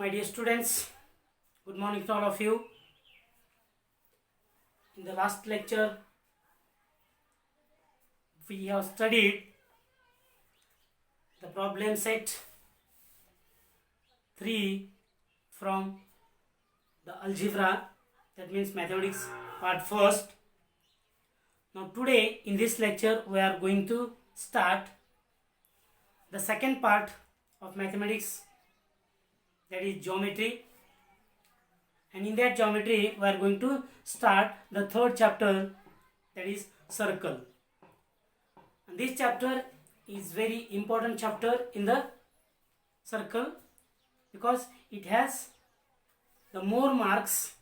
My dear students, good morning to all of you. In the last lecture, we have studied the problem set 3 from the algebra, that means mathematics part first. Now today in this lecture we are going to start the second part of mathematics, that is geometry, and in that geometry we are going to start the third chapter, that is circle. And this chapter is very important chapter in the circle because it has the more marks,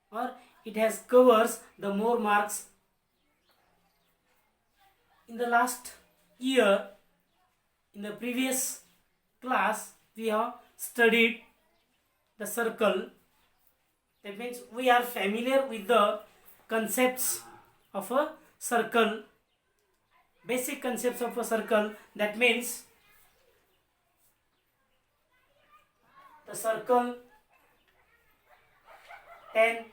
or it has covers the more marks. In the last year, in the previous class, we have studied the circle. That means we are familiar with the concepts of a circle, basic concepts of a circle. That means the circle, then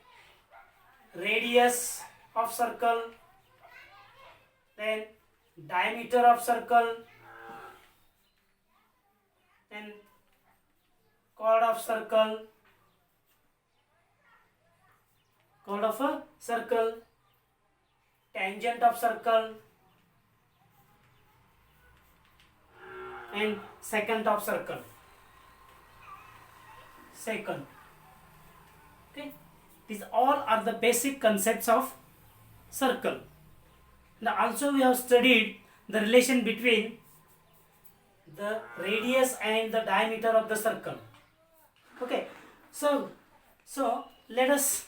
radius of circle, then diameter of circle, then chord of circle, chord of a circle, tangent of circle, and secant of circle. Secant. Okay, these all are the basic concepts of circle. And also we have studied the relation between the radius and the diameter of the circle. Okay, so let us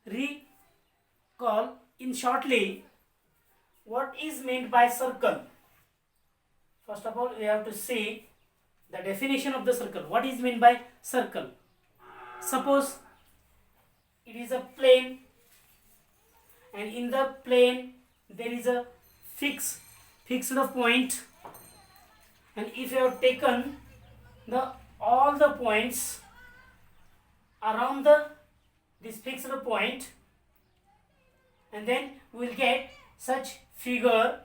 recall in shortly what is meant by circle. First of all, we have to see the definition of the circle. What is meant by circle? Suppose it is a plane, and in the plane there is a fixed point, and if you have taken all the points around this fixed point, and then we will get such figure,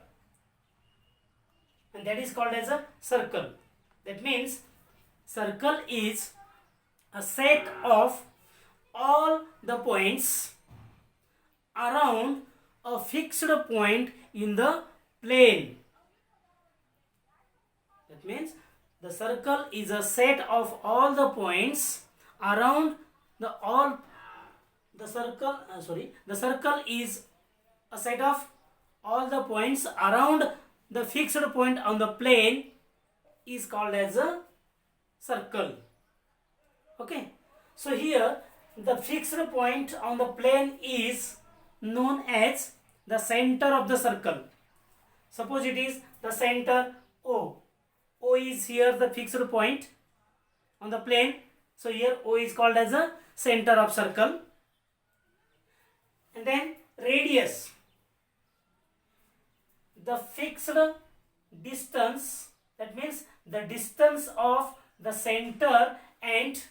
and that is called as a circle. That means circle is a set of all the points around a fixed point in the plane. That means the circle is a set of all the points around the circle is a set of all the points around the fixed point on the plane is called as a circle. Okay, so here the fixed point on the plane is known as the center of the circle. Suppose it is the center O. O is here the fixed point on the plane. So here O is called as a center of circle. And then radius, the fixed distance, that means the distance of the center and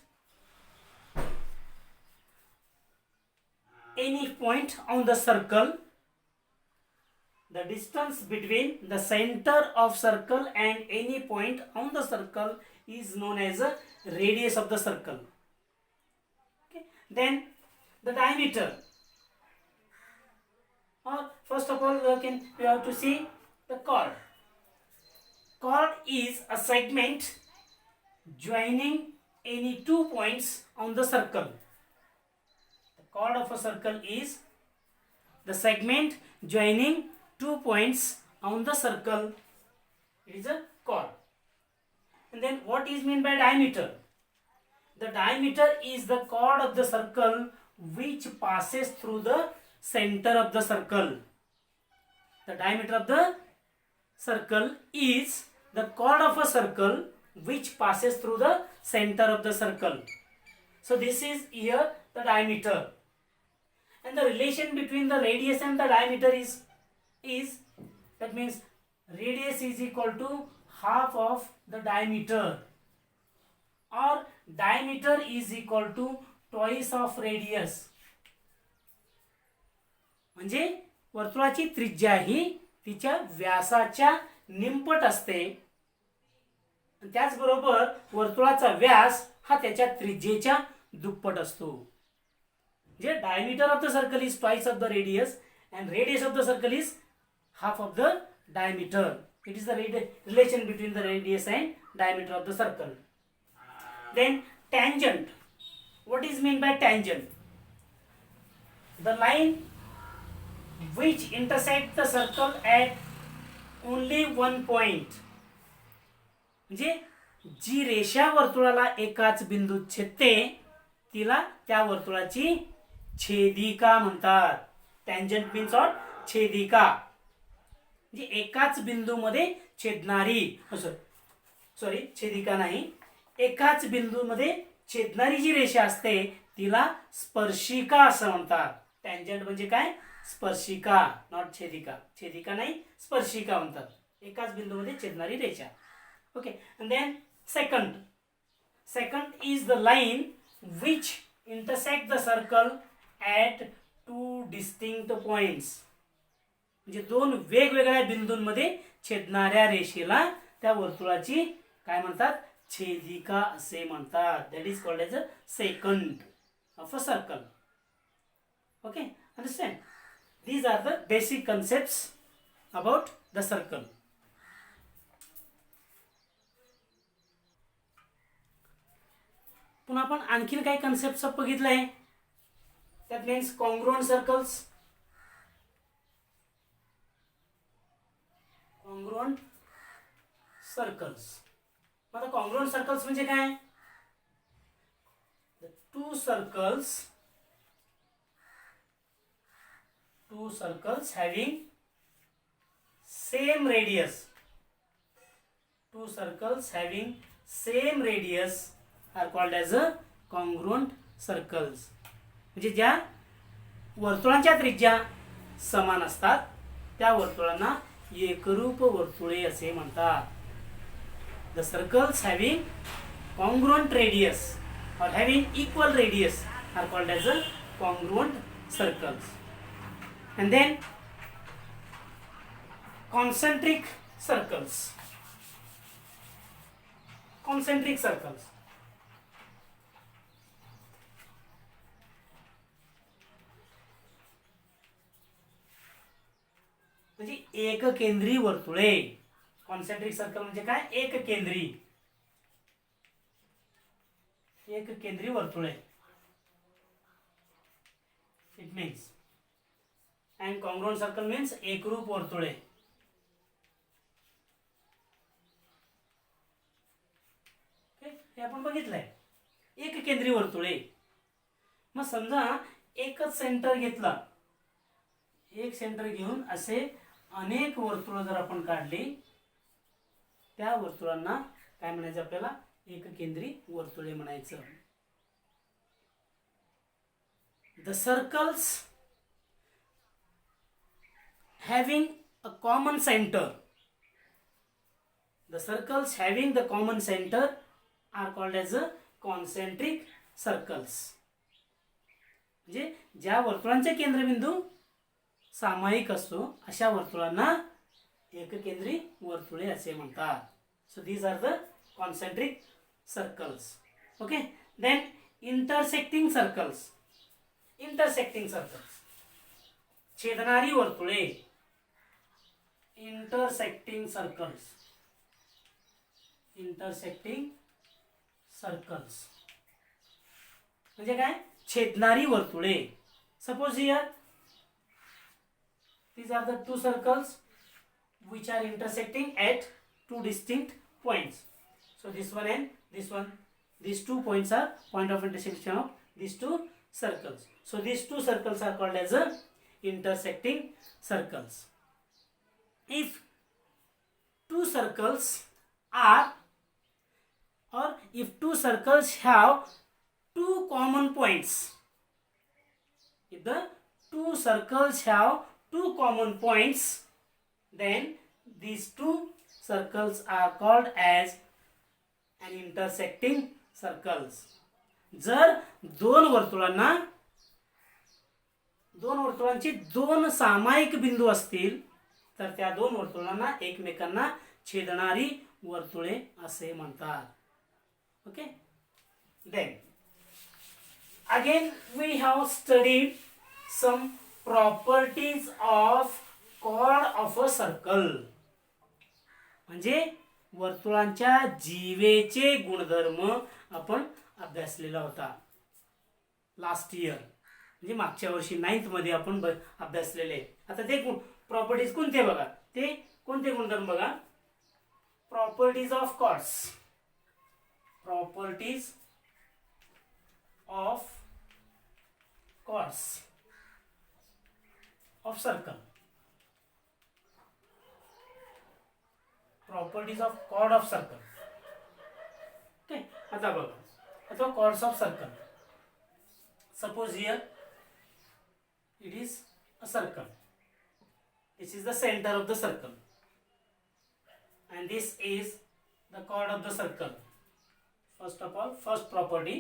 any point on the circle. The distance between the center of circle and any point on the circle is known as a radius of the circle. Okay. Then the diameter, or first of all we have to see the chord. Chord is a segment joining any 2 points on the circle. The chord of a circle is the segment joining 2 points on the circle. It is a chord. And then what is meant by diameter? The diameter is the chord of the circle which passes through the center of the circle. The diameter of the circle is the chord of a circle which passes through the center of the circle. So this is here the diameter. And the relation between the radius and the diameter is that means radius is equal to half of the diameter. or diameter is equal to twice of radius. म्हणजे वर्तुळाची त्रिज्या ही तिच्या व्यासाच्या निमपट असते. त्याचबरोबर वर्तुळाचा व्यास हा त्याच्या त्रिज्येच्या दुप्पट असतो. म्हणजे diameter of the circle is twice of the radius and radius of the circle is half of the diameter. It is the relation between the radius and diameter of the circle. Then tangent. What is meant by tangent? The line which intersect the circle at only one point. म्हणजे जी रेषा वर्तुळाला एकाच बिंदूत छेदते तिला त्या वर्तुळाची छेदिका म्हणतात. टँजंट मीन्स ऑट छेदिका. म्हणजे एकाच बिंदूमध्ये छेदणारी, सॉरी छेदिका नाही, एकाच बिंदूमध्ये छेदणारी जी रेषा असते तिला स्पर्शिका असं म्हणतात. टँजंट म्हणजे काय? स्पर्शिका, नॉट छेदिका. छेदिका नाही, स्पर्शिका म्हणतात. एकाच बिंदूमध्ये छेदणारी रेषा. Okay. And then secant is the line which intersect the circle at two distinct points. म्हणजे दोन वेगवेगळ्या बिंदूंमध्ये छेदणाऱ्या रेषेला त्या वर्तुळाची काय म्हणतात? छेदिका असे म्हणतात. That is called as a secant of a circle. Okay, understand? These are the basic concepts about the circle. पुन्हा आपण आणखीन काही कन्सेप्ट बघितलंय. That means congruent circles. Congruent circles. आता congruent circles म्हणजे काय? The two circles having same radius. Two circles having same radius are called as a congruent circles. म्हणजे ज्या वर्तुळांच्या त्रिज्या समान असतात त्या वर्तुळांना एकरूप वर्तुळे असे म्हणतात. The circles having congruent radius or having equal radius are called as a congruent circles. And then concentric circles. Concentric circles. म्हणजे एक केंद्री वर्तुळे. कॉन्सेंट्रिक सर्कल म्हणजे काय? एक केंद्री वर्तुळे. It means. And congruent circle means एकरूप वर्तुळे. हे आपण बघितलंय. एक केंद्री वर्तुळे. मग समजा एकच सेंटर घेतला, एक सेंटर घेऊन असे अनेक वर्तुळ जर आपण काढली त्या वर्तुळांना काय म्हणायचं? आपल्याला एककेंद्री वर्तुळे म्हणायचं. The circles having a common centre. The circles having the common centre are called as a concentric circles. म्हणजे ज्या वर्तुळांचे केंद्रबिंदू सामायिक असतो अशा वर्तुळांना एककेंद्री वर्तुळे असे म्हणतात. So these are the concentric circles. Okay. Then intersecting circles. छेदणारी वर्तुळे. इंटरसेक्टिंग सर्कल्स म्हणजे काय? छेदणारी वर्तुळे. Suppose here these are the two circles which are intersecting at two distinct points. So this one and this one, these 2 points are point of intersection of these two circles. So these two circles are called as a intersecting circles. If two circles are, or if two circles have two common points, if the two circles have two common points, then these two circles are called as an intersecting circles. जर दोन वर्तुळांची दोन सामायिक बिंदू असतील तर त्या दोन वर्तुळांना एकमेकांना छेदणारी वर्तुळे असे म्हणतात. Okay. Then again we have studied some properties of chord of a circle. म्हणजे वर्तुळांच्या जीवेचे गुणधर्म आपण अभ्यासलेला होता लास्ट इयर, म्हणजे मागच्या वर्षी 9th मध्ये आपण अभ्यासलेले. आता ते प्रॉपर्टीज कोणते बघा, ते कोणते गुणधर्म बघा. Properties of chords, properties of chords of circle, properties of chord of circle. Okay. आता बघा, आता chords of circle. Suppose here it is a circle. This is the center of the circle and this is the chord of the circle. First of all, first property,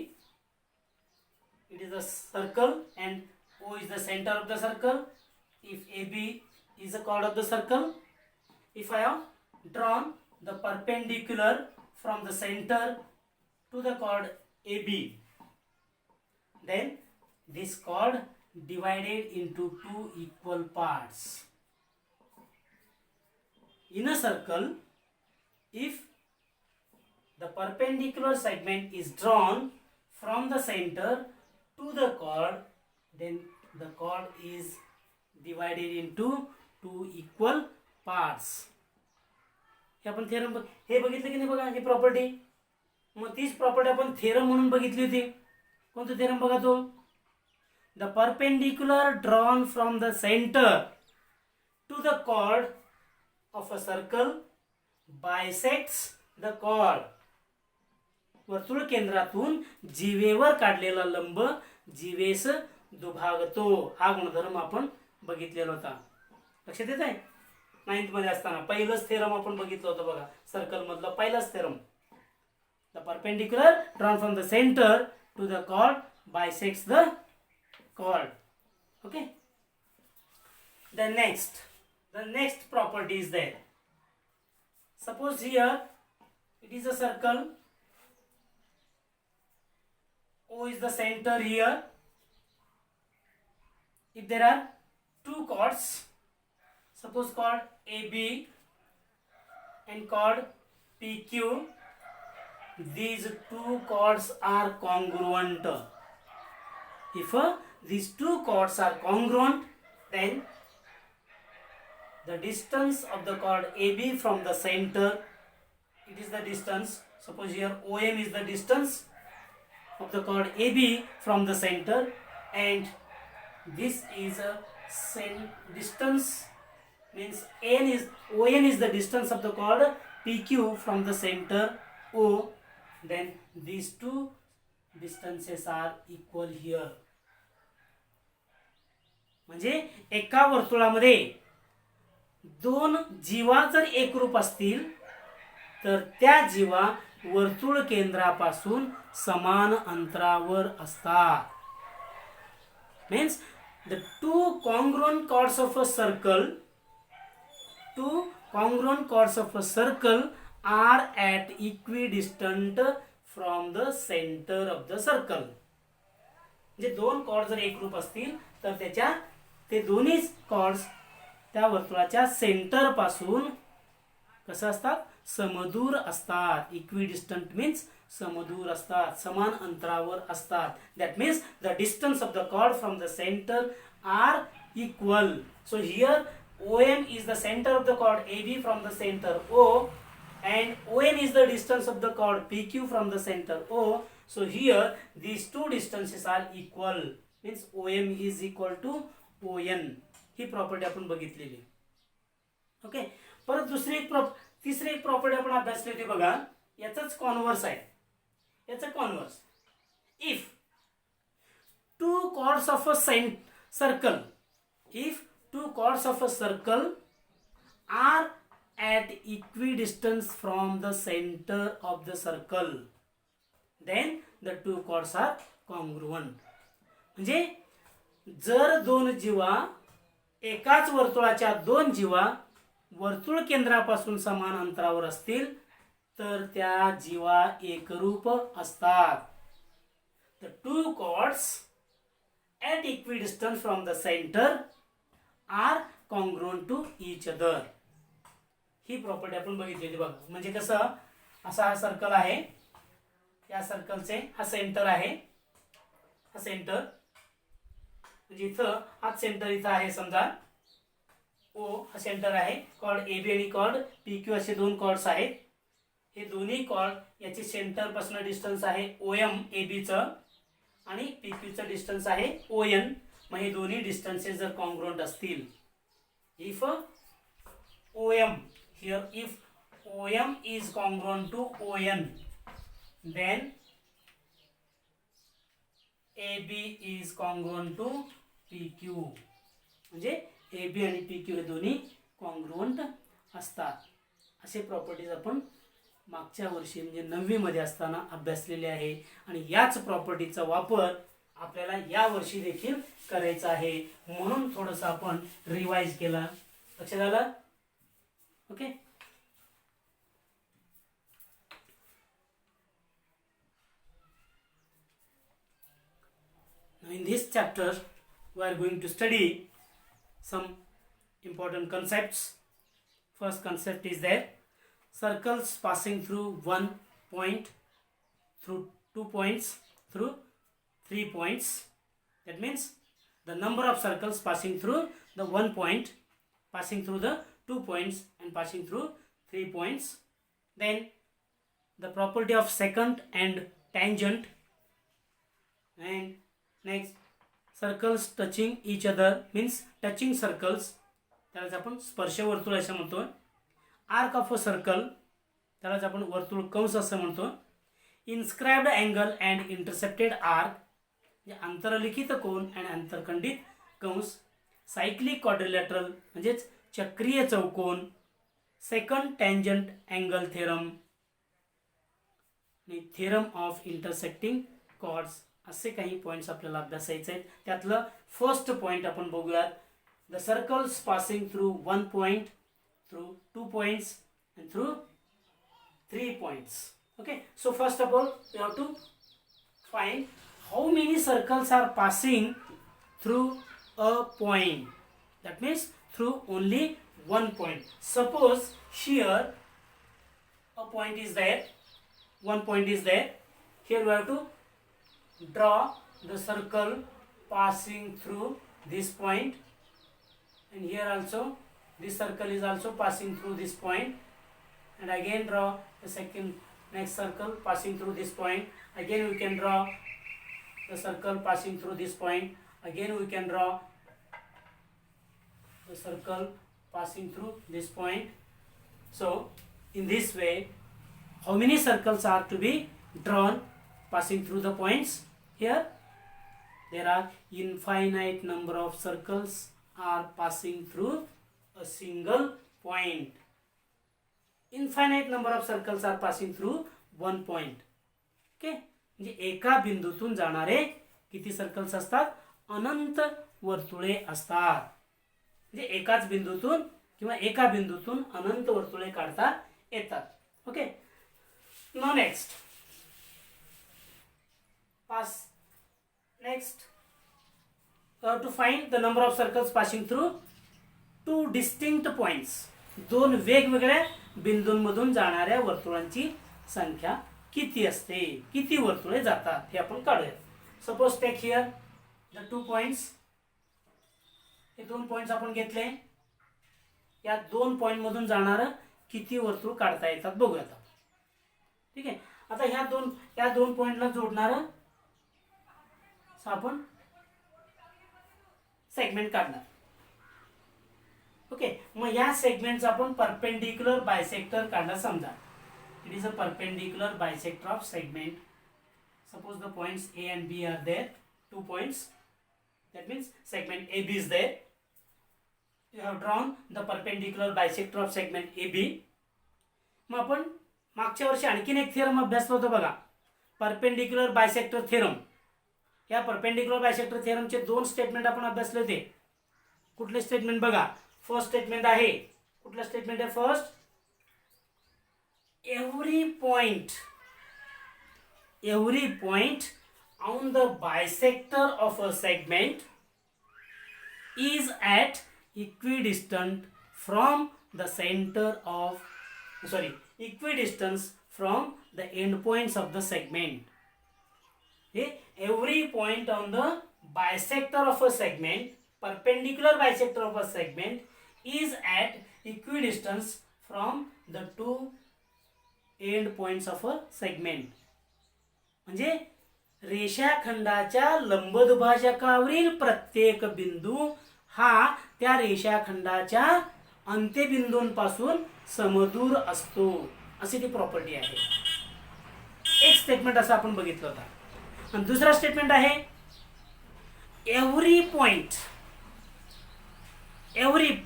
it is a circle and O is the center of the circle. If AB is a chord of the circle, if I have drawn the perpendicular from the center to the chord AB, then this chord divided into two equal parts. In a circle, if the perpendicular segment is drawn from the center to the chord, then the chord is divided into two equal parts. हे आपण theorem हे बघितलं की नाही बघा, ही property. मग तीच property आपण थेरम म्हणून बघितली होती. कोणतं थेरम बघा तो, the perpendicular drawn from the center to the chord of a circle bisects the chord. वर्तुळ केंद्रातून जीवेवर काढलेला लंब जीवेस दुभागतो. हा गुणधर्म आपण बघितलेला होता. लक्षात येत आहे. 9th मध्ये असताना पहिलंच थेरम आपण बघितलं होतं बघा, सर्कल मधला पहिलाच theorem. The perpendicular drawn from the centre to the chord bisects the chord. Okay. The next property is there. Suppose here it is a circle. O is the center here. If there are two chords, suppose chord AB and chord PQ, these two chords are congruent. If these two chords are congruent, then the distance of the chord AB from the center, it is the distance. Suppose here OM is the distance of the chord AB from the center, and this is a distance, means ON is the distance of the chord PQ from the center O. Then these two distances are equal here. म्हणजे एका वर्तुळामध्ये दोन जीवा जर एकरूप असतील तर त्या जीवा वर्तुळ केंद्रापासून समान अंतरावर असतात. Means the two congruent chords of a circle are at equidistant from the center of the circle. म्हणजे दोन कॉर्ड जर एकरूप असतील तर ते दोन्ही कॉर्ड्स त्या वर्तुळाच्या सेंटर पासून कसं असतात, समदूर असतात. इक्विडिस्टंट मीन्स समदूर असतात, समान अंतरावर असतात. That means the distance of the chord from the centre are equal. So here OM is the center of the chord AB from the center O, and ON is the distance of the chord PQ from the center O. So here these two distances are equal, means OM is equal to ON. He property आपण बघितलेली. Okay. परत तिसरी एक property आपण अभ्यासली होती बघा, याचाच कॉन्व्हर्स आहे. याचं converse, if two chords of a circle, if two chords of a circle are at equidistance from the center of the circle, then the two chords are congruent. म्हणजे जर दोन जीवा एकाच वर्तुळाच्या दोन जीवा वर्तुळ केंद्रापासून समान अंतरावर असतील तर त्या जीवा एकरूप असतात. The two chords at equidistance from the center are congruent to each other. He property आपण बघितलेली बघा. म्हणजे कसं, असा हा सर्कल आहे, या सर्कलचे हा सेंटर आहे, हा सेंटर म्हणजे इथं हा सेंटर इथं आहे, समजा ओ हा सेंटर आहे. कॉर्ड ए बी आणि कॉर्ड पी क्यू असे दोन कॉर्ड्स आहेत. हे दोन्ही कॉर्ड याचे सेंटर पासून डिस्टन्स आहे ओ एम ए बीचं आणि पी क्यूचं डिस्टन्स आहे ओ एन. मग हे दोन्ही डिस्टन्सेस जर कॉन्ग्रुएंट असतील, if O M here if O M is congruent to O N then A B is congruent to P Q. म्हणजे ए बी आणि पी क्यू हे दोन्ही कॉन्ग्रुएंट असतात. असे प्रॉपर्टीज आपण मागच्या वर्षी म्हणजे 9वी मध्ये असताना अभ्यासलेले आहे आणि याच प्रॉपर्टीचा वापर आपल्याला या वर्षी देखील करायचा आहे. म्हणून थोडंसं आपण रिवाइज केला. लक्षात आलं? Okay. Now in this chapter we are going to study some important concepts. First concept is there circles passing through one point, through 2 points, through 3 points. That means the number of circles passing through the 1 point, passing through the 2 points and passing through 3 points. Then the property of secant and tangent. And next circles touching each other means touching circles, त्यालाच आपण स्पर्शवर्तुळ असं म्हणतो. Arc of a circle त्यालाच आपण वर्तुळ कंस असं म्हणतो. Inscribed angle and intercepted arc म्हणजे आंतरलिखित कोन आणि आंतरखंडित कंस. सायक्लिक क्वाड्रिलॅटरल म्हणजेच चक्रीय चौकोन. सेकंड टँजंट अँगल थेरम आणि थेरम ऑफ इंटरसेक्टिंग कॉर्ड्स असे काही पॉइंट्स आपल्याला अभ्यासायचे आहेत. त्यातलं फर्स्ट पॉइंट आपण बघूयात. The circles passing through 1 point, through 2 points and through 3 points. Okay, so first of all we have to find how many circles are passing through a point. That means through only 1 point. Suppose here a point is there, 1 point is there. Here we have to draw the circle passing through this point, and here also this circle is also passing through this point, and again draw the next circle passing through this point. Again we can draw the circle passing through this point. Again we can draw the circle passing through this point. So in this way how many circles are to be drawn passing through the points? Here there are infinite number of circles are passing through a single point. Infinite number of circles are passing through 1 point. Okay, म्हणजे एका बिंदूतून जाणारे किती circles असतात? अनंत वर्तुळे असतात. म्हणजे एकाच बिंदूतून किंवा एका बिंदूतून अनंत वर्तुळे काढता येतात. Okay, now next to find the number of circles passing through 2 distinct points. दोन वेगवेगळ्या बिंदूंमधून जाणाऱ्या वर्तुळांची संख्या किती असते, किती वर्तुळे जातात हे आपण काढूया. Suppose take here the 2 points. हे 2 पॉइंट्स आपण घेतले. या 2 पॉइंट मधून जाणार किती वर्तुळ काढता येतात बघूया आता. ठीक आहे, आता या दोन पॉइंटला जोडणार आपण सेगमेंट काढणार. ओके, मग या सेगमेंटचा आपण परपेंडिक्युलर बायसेक्टर काढणार. समजा it is a perpendicular bisector of segment. Suppose the points A and B are there, 2 points. That means segment AB is there. You have drawn the perpendicular bisector of segment AB. मग आपण मागच्या वर्षी आणखीन एक theorem अभ्यासला होता बघा. Perpendicular bisector theorem. या परपेंडिक्युलर बायसेक्टर थेरमचे दोन स्टेटमेंट आपण अभ्यासले होते. कुठले स्टेटमेंट बघा. फर्स्ट स्टेटमेंट आहे, कुठलं स्टेटमेंट आहे first, every point on the bisector of a segment is at equidistant from the center of equidistance from the endpoints of the segment. Every point on the bisector of a segment, perpendicular bisector of a segment, is at equidistance from the two end points of a segment. म्हणजे रेषाखंडाच्या लंबदुभाजकावरील प्रत्येक बिंदू हा त्या रेषाखंडाच्या अंत्यबिंदूंपासून समदूर असतो, अशी ती property आहे. एक स्टेटमेंट असं आपण बघितलं होतं. आणि दुसरा स्टेटमेंट आहे every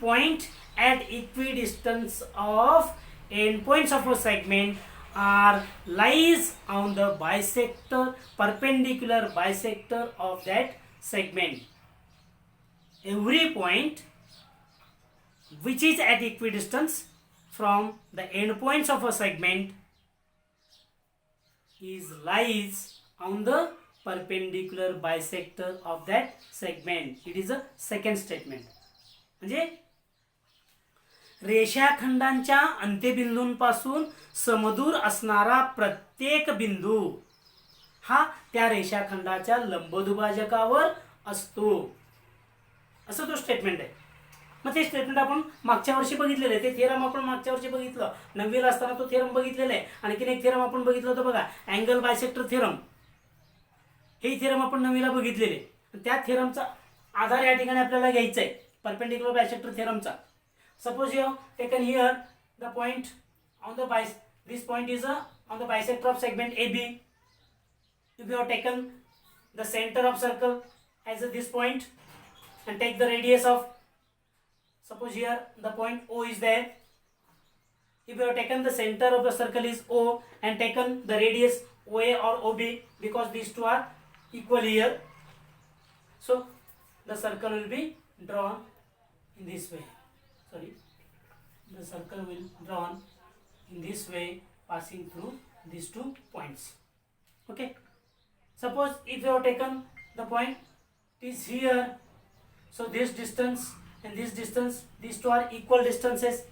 point at equidistance of endpoints of a segment lies on the perpendicular bisector of that segment. Every point which is at equidistance from the endpoints of a segment lies on the perpendicular bisector of that segment. It is a second statement. म्हणजे रेषाखंडांच्या अंत्यबिंदूंपासून समदूर असणारा प्रत्येक बिंदू हा त्या रेषाखंडाच्या लंबदुभाजकावर असतो, असं तो statement आहे. मग ते स्टेटमेंट आपण मागच्या वर्षी बघितलेलं आहे. ते थेरम आपण मागच्या वर्षी बघितलं, 9वीला असताना तो थेरम बघितलेला आहे. आणखीन एक थेरम आपण बघितलं होतं बघा, अँगल बायसेक्टर थेरम. हे थेरम आपण 9वीला बघितलेले. त्या थेरमचा आधार या ठिकाणी आपल्याला घ्यायचा आहे, perpendicular bisector थेरमचा. Suppose you have taken here the point on the this point is on the bisector of segment AB. If you have taken the center of circle as this point and take the radius of, suppose here the point O is there. If you have taken the center of the circle is O and taken the radius OA or OB, because these two are equal here, so the circle will be drawn in this way. The circle will drawn in this way, passing through these 2 points. Okay. Suppose if you have taken the point is here, so this distance and this distance, these two are equal distances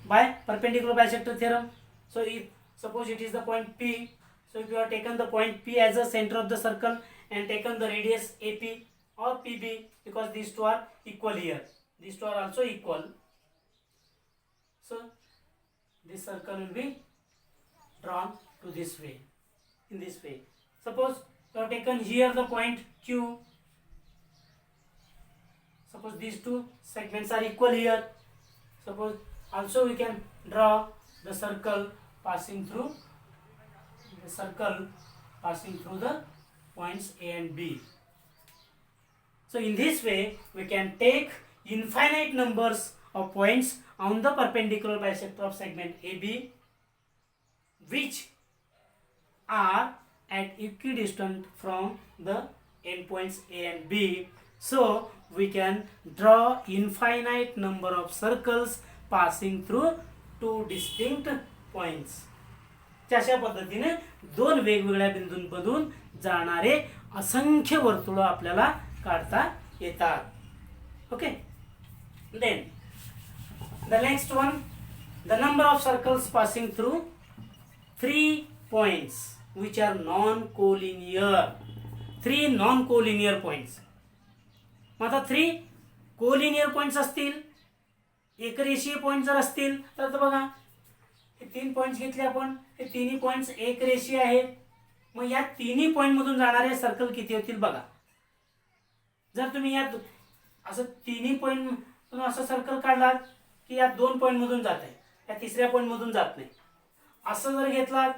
by perpendicular bisector theorem. So if suppose it is the point P, so if you have taken the point P as the center of the circle and taken the radius AP or PB, because these two are equal here, these two are also equal. So this circle will be drawn to this way, in this way. Suppose you have taken here the point Q. Suppose these two segments are equal here. Suppose also we can draw the circle passing through the points A and B. So in this way we can take infinite numbers of points on the perpendicular bisector of segment AB which are at equidistant from the endpoints A and B. So we can draw infinite number of circles passing through two distinct points. अशा पद्धतीने दोन वेगवेगळ्या बिंदूंमधून जाणारे असंख्य वर्तुळ आपल्याला काढता येतात. Okay. Then the next one, the number of circles passing through 3 points which are non-collinear. 3 non-collinear points. आता 3 collinear points असतील, एकरेषीय पॉइंट जर असतील तर बघा हे 3 पॉइंट्स घेतले आपण, हे तिन्ही पॉइंट्स एकरेषीय आहेत. मग या तिन्ही पॉइंट मधून जाणारे सर्कल किती होतील बघा. जर तुम्ही या असं तिन्ही पॉइंट मधून असं सर्कल काढलात की या 2 पॉइंट मधून जात आहे, या तिसऱ्या पॉइंट मधून जात नाही. असं जर घेतलात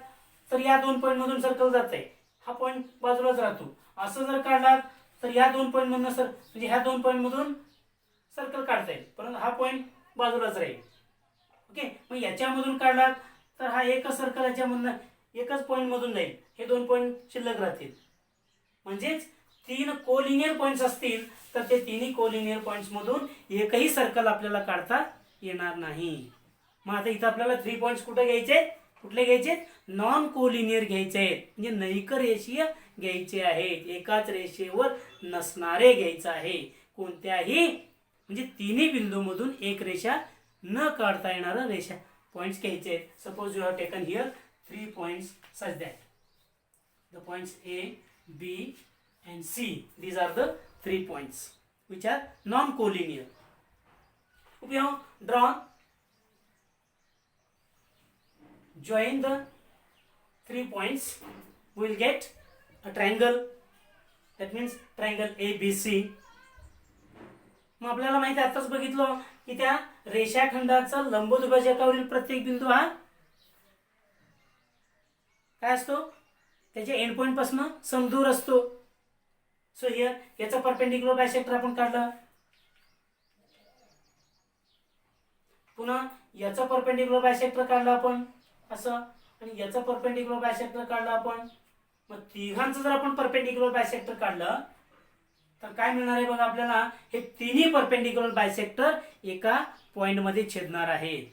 तर या 2 पॉइंट मधून सर्कल जात आहे, हा पॉइंट बाजूलाच राहतो. असं जर काढलात तर या 2 पॉइंट मधून म्हणजे ह्या 2 पॉइंट मधून सर्कल काढता येईल, परंतु हा पॉइंट बाजूलाच राहील. ओके. मग याच्यामधून काढलात तर हा एकच सर्कल याच्यामधून एकच पॉईंट मधून जाईल, हे 2 पॉईंट शिल्लक राहतील. म्हणजेच 3 कोलिनियर पॉईंट्स असतील तर ते तिन्ही कोलिनियर पॉईंट्स मधून एकही सर्कल आपल्याला काढता येणार नाही. मग आता इथं आपल्याला 3 पॉईंट्स कुठे घ्यायचे, कुठले घ्यायचे, नॉन कोलिनियर घ्यायचे आहेत, म्हणजे नैक रेषीय घ्यायचे आहेत, एकाच रेषेवर नसणारे घ्यायचं आहे. कोणत्याही म्हणजे तिन्ही बिंदूमधून एक रेषा न काढता येणारा रेषा पॉइंट्स घ्यायचे आहेत. Suppose you have taken here 3 points such that the points A, B and C. These are the 3 points which are non-collinear. We have drawn, join the 3 points, we will get a triangle. That means triangle ABC. मग आपल्याला माहिती आहे, आताच बघितलं की त्या रेषाखंडाचा लंबदुभाजकावरील प्रत्येक बिंदू हा काय असतो, त्याच्या एंड पॉइंट पासून समदूर असतो. सो हियर याचा परपेंडिक्युलर बायसेक्टर आपण काढला, पुन्हा याचा परपेंडिक्युलर बायसेक्टर काढला आपण असं, आणि याचा परपेंडिक्युलर बायसेक्टर काढला आपण. मग तिघांचं जर आपण परपेंडिक्युलर बायसेक्टर काढलं तर काय मिळणार आहे बघा आपल्याला, हे तिन्ही परपेंडिक्युलर बायसेक्टर एका पॉइंट मध्ये छेदणार आहेत.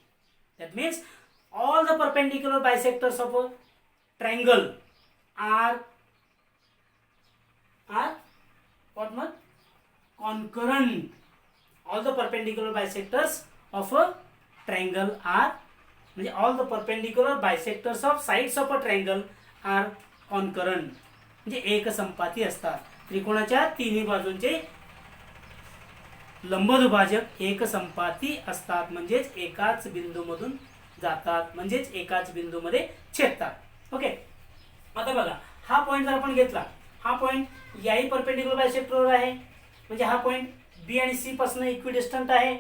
That means all the perpendicular bisectors of a triangle are what mode, concurrent. All the perpendicular bisectors of a triangle are, म्हणजे all the perpendicular bisectors of sides of a triangle are concurrent, म्हणजे एकसंपाती असतात. त्रिकोणाच्या तिन्ही बाजूंचे लंबदुभाजक एकसंपाती असतात, म्हणजेच एकाच बिंदूमधून जातात, म्हणजेच एकाच बिंदूमध्ये छेदतात. ओके, आता बघा हा पॉइंट जर आपण घेतला, हा पॉइंट याही परपेंडिक्युलर बायसेक्टरवर आहे, म्हणजे हा पॉइंट बी आणि सी पासून इक्विडिस्टंट आहे.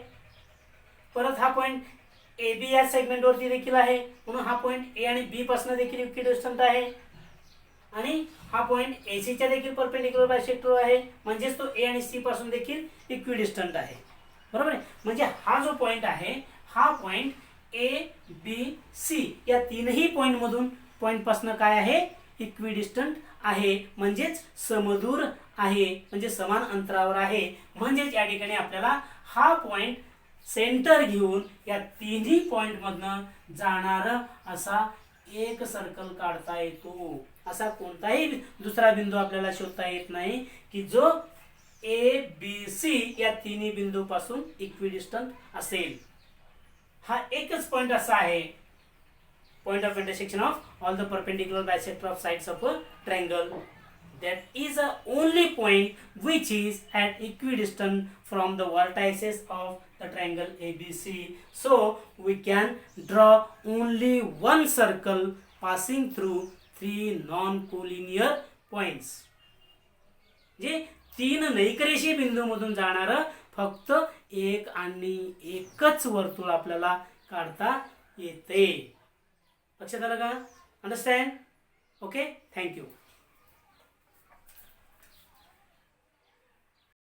परत हा पॉइंट ए बी या सेगमेंटवरती देखील आहे, म्हणून हा पॉइंट ए आणि बी पासून देखील इक्विडिस्टंट आहे. आणि हा पॉइंट ए सी च्या देखील परपेंडिक्युलर बायसेक्टरवर आहे, म्हणजेच तो ए आणि सी पासून देखील इक्विडिस्टंट आहे. बरोबर आहे. म्हणजे हा जो पॉइंट आहे, हा पॉइंट ए बी सी या तीनही पॉइंट मधून पॉइंट पासून काय आहे, इक्विडिस्टंट आहे, म्हणजेच समदूर आहे, म्हणजे समान अंतरावर आहे. म्हणजेच या ठिकाणी आपल्याला हा पॉइंट सेंटर घेऊन या तिन्ही पॉइंट मधनं जाणार असा एक सर्कल काढता येतो. असा कोणताही दुसरा बिंदू आपल्याला शोधता येत नाही की जो ए बी सी या तिन्ही बिंदू पासून इक्विडिस्टंट असेल. हा एकच पॉइंट असा आहे, point of intersection of all the perpendicular bisector of sides of a triangle. That is the only point which is at equidistant from the vertices of the triangle ABC. So we can draw only one circle passing through 3 non-collinear points. जे 3 नैकरेषीय बिंदू मधून जाणार फक्त एक आणि एकच वर्तुळ आपल्याला काढता येते. लक्षात आलं का? अंडरस्टँड? Okay, thank you.